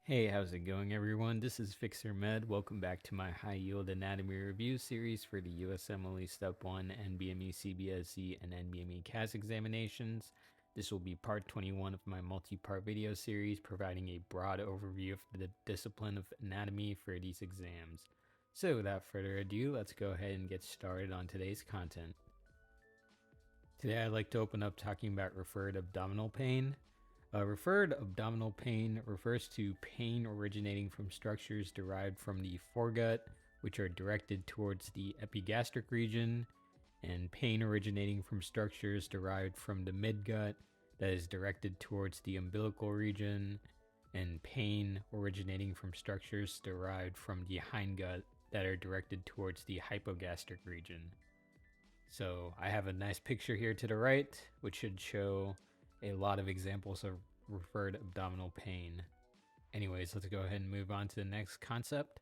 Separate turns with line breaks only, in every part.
Hey, how's it going, everyone? This is FixerMed. Welcome back to my high yield anatomy review series for the USMLE Step 1, NBME CBSE, and NBME CAS examinations. This will be part 21 of my multi-part video series providing a broad overview of the discipline of anatomy for these exams. So without further ado, let's go ahead and get started on today's content. Today I'd like to open up talking about referred abdominal pain. Referred abdominal pain refers to pain originating from structures derived from the foregut, which are directed towards the epigastric region, and pain originating from structures derived from the midgut that is directed towards the umbilical region, and pain originating from structures derived from the hindgut that are directed towards the hypogastric region. So I have a nice picture here to the right, which should show a lot of examples of referred abdominal pain. Anyways, let's go ahead and move on to the next concept.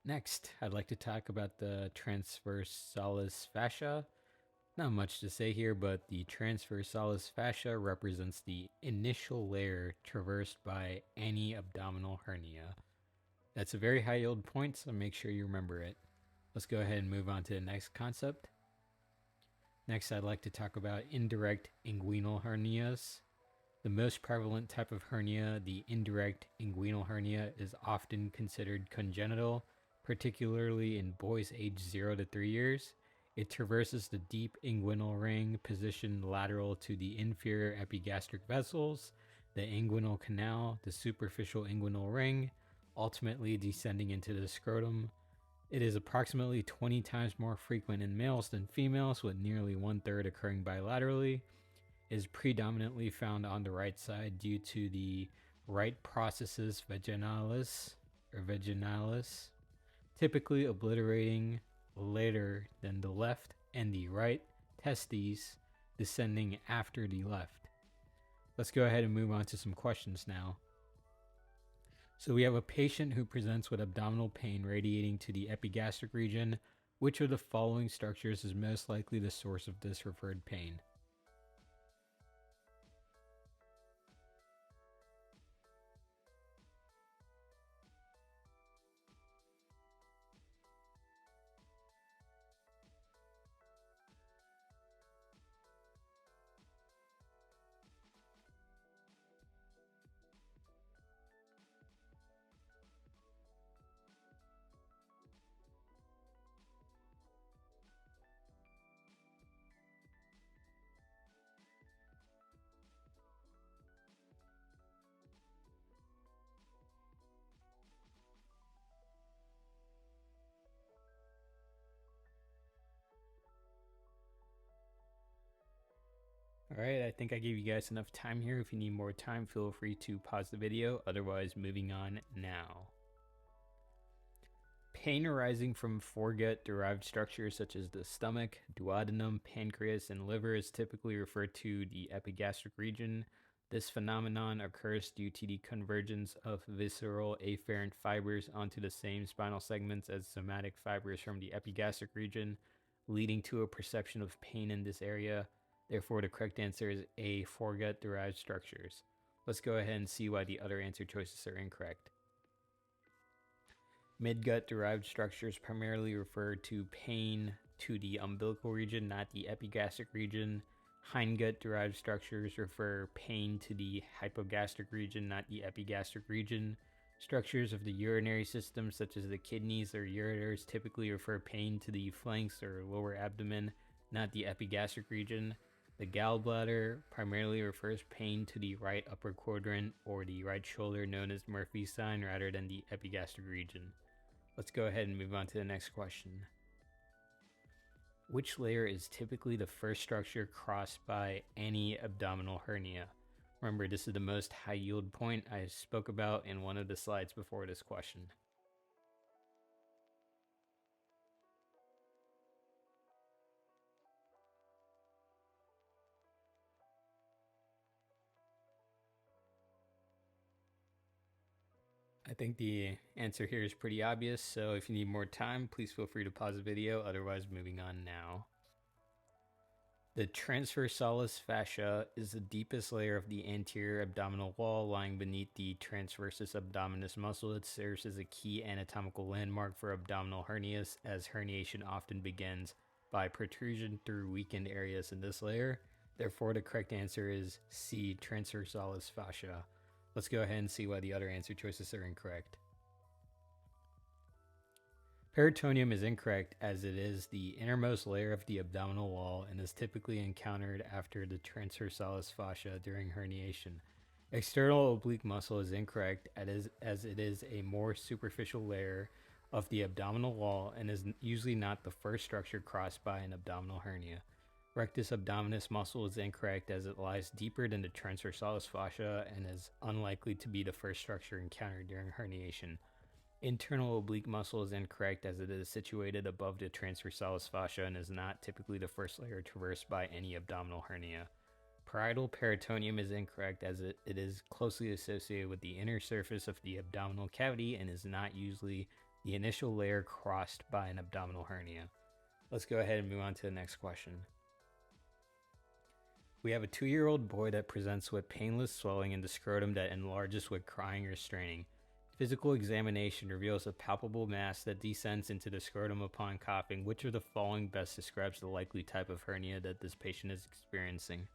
Next, I'd like to talk about the transversalis fascia. Not much to say here, but the transversalis fascia represents the initial layer traversed by any abdominal hernia. That's a very high yield point, so make sure you remember it. Let's go ahead and move on to the next concept. Next, I'd like to talk about indirect inguinal hernias. The most prevalent type of hernia, the indirect inguinal hernia, is often considered congenital, particularly in boys aged 0 to 3 years. It traverses the deep inguinal ring positioned lateral to the inferior epigastric vessels, the inguinal canal, the superficial inguinal ring, ultimately descending into the scrotum. It is approximately 20 times more frequent in males than females, with nearly 1/3 occurring bilaterally. It is predominantly found on the right side due to the right processus vaginalis, typically obliterating later than the left, and the right testes descending after the left. Let's go ahead and move on to some questions now. So we have a patient who presents with abdominal pain radiating to the epigastric region. Which of the following structures is most likely the source of this referred pain? Alright, I think I gave you guys enough time here. If you need more time, feel free to pause the video. Otherwise, moving on now. Pain arising from foregut-derived structures such as the stomach, duodenum, pancreas, and liver is typically referred to the epigastric region. This phenomenon occurs due to the convergence of visceral afferent fibers onto the same spinal segments as somatic fibers from the epigastric region, leading to a perception of pain in this area. Therefore, the correct answer is A, foregut-derived structures. Let's go ahead and see why the other answer choices are incorrect. Midgut-derived structures primarily refer to pain to the umbilical region, not the epigastric region. Hindgut-derived structures refer pain to the hypogastric region, not the epigastric region. Structures of the urinary system, such as the kidneys or ureters, typically refer pain to the flanks or lower abdomen, not the epigastric region. The gallbladder primarily refers pain to the right upper quadrant or the right shoulder, known as Murphy's sign, rather than the epigastric region. Let's go ahead and move on to the next question. Which layer is typically the first structure crossed by any abdominal hernia? Remember, this is the most high yield point I spoke about in one of the slides before this question. I think the answer here is pretty obvious, so if you need more time, please feel free to pause the video, otherwise moving on now. The transversalis fascia is the deepest layer of the anterior abdominal wall lying beneath the transversus abdominis muscle. It serves as a key anatomical landmark for abdominal hernias, as herniation often begins by protrusion through weakened areas in this layer. Therefore, the correct answer is C, transversalis fascia. Let's go ahead and see why the other answer choices are incorrect. Peritoneum is incorrect, as it is the innermost layer of the abdominal wall and is typically encountered after the transversalis fascia during herniation. External oblique muscle is incorrect, as it is a more superficial layer of the abdominal wall and is usually not the first structure crossed by an abdominal hernia. Rectus abdominis muscle is incorrect, as it lies deeper than the transversalis fascia and is unlikely to be the first structure encountered during herniation. Internal oblique muscle is incorrect, as it is situated above the transversalis fascia and is not typically the first layer traversed by any abdominal hernia. Parietal peritoneum is incorrect, as it is closely associated with the inner surface of the abdominal cavity and is not usually the initial layer crossed by an abdominal hernia. Let's go ahead and move on to the next question. We have a 2-year-old boy that presents with painless swelling in the scrotum that enlarges with crying or straining. Physical examination reveals a palpable mass that descends into the scrotum upon coughing. Which of the following best describes the likely type of hernia that this patient is experiencing?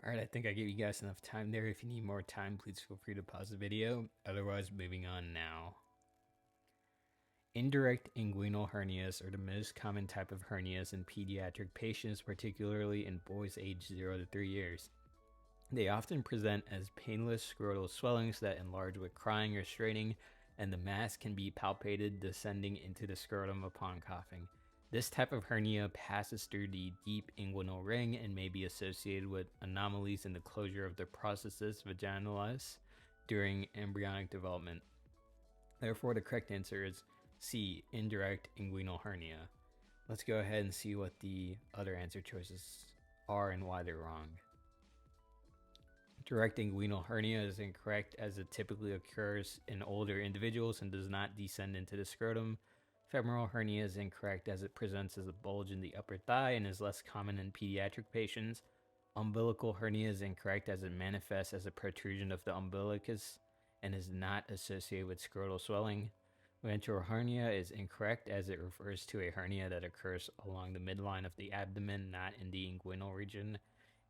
Alright, I think I gave you guys enough time there. If you need more time, please feel free to pause the video. Otherwise, moving on now. Indirect inguinal hernias are the most common type of hernias in pediatric patients, particularly in boys aged 0 to 3 years. They often present as painless scrotal swellings that enlarge with crying or straining, and the mass can be palpated descending into the scrotum upon coughing. This type of hernia passes through the deep inguinal ring and may be associated with anomalies in the closure of the processus vaginalis during embryonic development. Therefore, the correct answer is C, indirect inguinal hernia. Let's go ahead and see what the other answer choices are and why they're wrong. Direct inguinal hernia is incorrect, as it typically occurs in older individuals and does not descend into the scrotum. Femoral hernia is incorrect, as it presents as a bulge in the upper thigh and is less common in pediatric patients. Umbilical hernia is incorrect, as it manifests as a protrusion of the umbilicus and is not associated with scrotal swelling. Ventral hernia is incorrect, as it refers to a hernia that occurs along the midline of the abdomen, not in the inguinal region.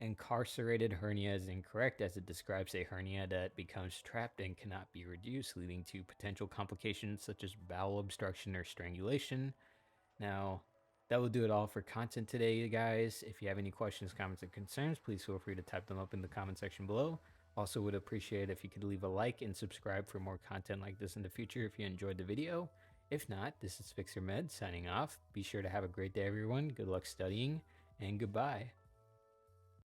Incarcerated hernia is incorrect, as it describes a hernia that becomes trapped and cannot be reduced, leading to potential complications such as bowel obstruction or strangulation. Now, that will do it all for content today, guys. If you have any questions, comments, and concerns, please feel free to type them up in the comment section below. Also would appreciate if you could leave a like and subscribe for more content like this in the future if you enjoyed the video. If not, this is FixerMed signing off. Be sure to have a great day, everyone. Good luck studying, and goodbye.